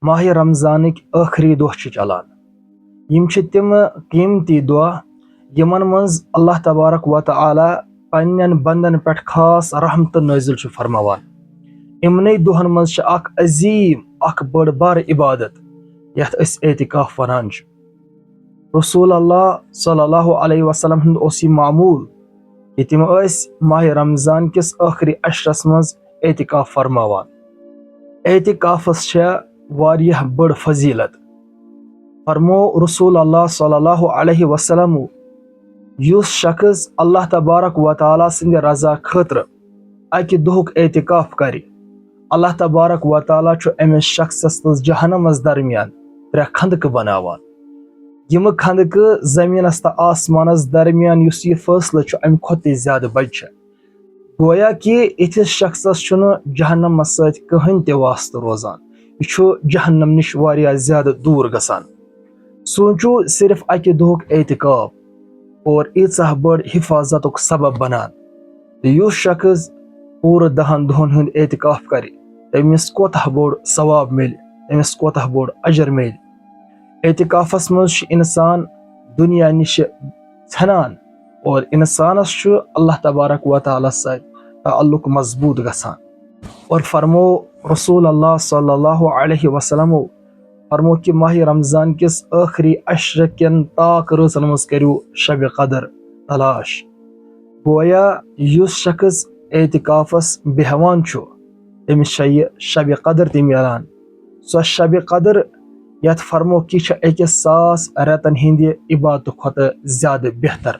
ماہ رمضانٕکۍ ٲخری دۄہ چھِ چلان. یِم چھِ تِم قیٖمتی دۄہ یِمن منٛز اللہ تبارک و تعالیٰ پننٮ۪ن بنٛدن پٮ۪ٹھ خاص رحمتہٕ نٲزِل چھُ فرماوان. یِمنٕے دۄہن منٛز چھِ اکھ عظیٖم اکھ بٔڑ بارٕ عبادت یتھ أسۍ اعتکاف ونان چھِ. رسول اللہ صلی اللہ علیہ وسلم ہُنٛد اوس یہِ معموٗل کہِ تِم ٲسۍ ماہ رمضان کِس ٲخری عشرس منٛز اعتکاف فرماوان. اعتکافس چھےٚ واریاہ بٔڑ فضیلت. فرمو رسول اللہ صلی اللہ علیہ وسلمو یُس شخص اللہ تبارک و تعالیٰ سٕنٛدِ رضا خٲطرٕ اکہِ دۄہُک اعتکاف کرِ اللہ تبارک و تعالیٰ چھُ أمِس شخصس تہٕ جہنمس درمیان 3 خندقہٕ بناوان. یِمہٕ خندقہٕ زٔمیٖنس تہٕ آسمانس درمیان یُس یہِ فٲصلہٕ چھُ امہِ کھۄتہٕ تہِ زیادٕ بٔڑۍ چھِ. گویا کہِ یِتھِس شخصس چھُنہٕ جہنمس سۭتۍ کٕہٕنۍ تہِ واسطہٕ روزان. یہِ چھُ جہنم نِش واریاہ زیادٕ دوٗر گژھان. سوٗنٛچِو صرف اکہِ دۄہُک اعتکاف اور ییٖژاہ بٔڑ حفاظتُک سبب بنان. تہٕ یُس شخص پوٗرٕ 10 دۄہن ہُنٛد اعتکاف کرِ تٔمِس کوتاہ بوٚڑ ثواب مِلہِ، تٔمِس کوتاہ بوٚڑ اجر مِلہِ. اعتکافس منٛز چھُ انسان دُنیا نِشہِ ژھٮ۪نان اور انسانس چھُ اللہ تبارک و تعالیٰ سۭتۍ تعلق مضبوٗط گژھان. اور فرمو رسول اللہ صلی اللہ علیہ وسلمو فرمو کہ ماہ رمضان کِس ٲخری عشرٕ کٮ۪ن طاق رٲژن منٛز کٔرِو شبِ قدر تلاش. گویا یُس شخص اعتکافس بیہوان چھُ تٔمِس چھےٚ یہِ شبِ قدر تہِ میلان. سۄ شبِ قدر یتھ فرمو کہِ چھِ 1,000 رٮ۪تن ہِنٛدِ عبادتہٕ کھۄتہٕ زیادٕ بہتر.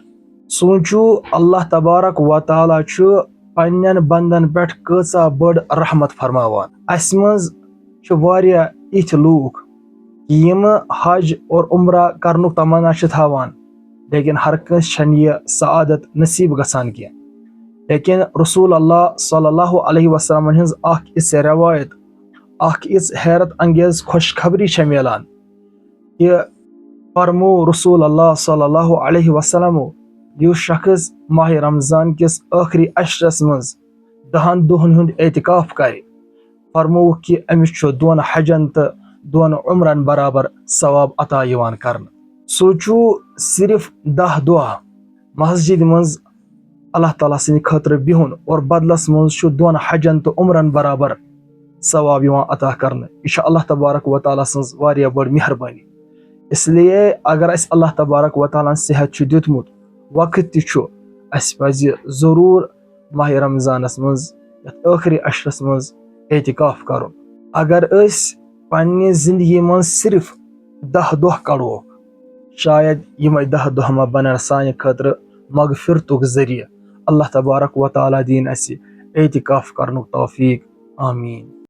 سوٗنٛچِو اللہ تبارک و تعالیٰ چھُ پننٮ۪ن بنٛدن پٮ۪ٹھ کۭژاہ بٔڑ رحمت فرماوان. اسہِ منٛز چھِ واریاہ یِتھۍ لوٗکھ یِمہٕ حج اور عمرہ کرنُک تمنا چھِ تھاوان لیکن ہر کٲنٛسہِ چھنہٕ یہِ سعادت نصیٖب گژھان کینٛہہ. لیکن رسول اللہ صلی اللہ علیہ وسلم ہٕنٛز اکھ یِژھ روایت، اکھ یِژھ حیرت انگیز خوشخبری چھےٚ میلان کہِ فرمو رسول اللہ صلی اللہ علیہ وسلمو یُس شخص ماہ رمضان کِس ٲخری عشرس منٛز 10 دۄہن ہُنٛد اعتکاف کرِ فرمووُکھ کہِ أمِس چھُ 2 حجن تہٕ 2 عمرن برابر ثواب عطا یِوان کرنہٕ. سوٗنٛچِو صرف 10 دۄہ مسجدِ منٛز اللہ تعالیٰ سٕنٛدِ خٲطرٕ بِہُن اور بدلس منٛز چھُ 2 حجن تہٕ عمرن برابر ثواب یِوان عطا کرنہٕ. یہِ چھِ اللہ تبارک و تعالیٰ سٕنٛز واریاہ بٔڑ مہربٲنی. اس لیے اگر اسہِ اللہ تبارک و تعالیٰ ہن صحت چھُ دیُتمُت، وقت تہِ چھُ، اسہِ پزِ ضروٗر ماہ رمضانس منٛز یتھ ٲخری عشرس منٛز اعتکاف کرُن. اگر أسۍ پننہِ زندگی منٛز صرف 10 دۄہ کڑوکھ شاید یِمے 10 دۄہ ما بنن سانہِ خٲطرٕ مغفرتُک ذٔریعہٕ. اللہ تبارک و تعالیٰ دِیِن اسہِ اعتکاف کرنُک توفیٖق. آمیٖن.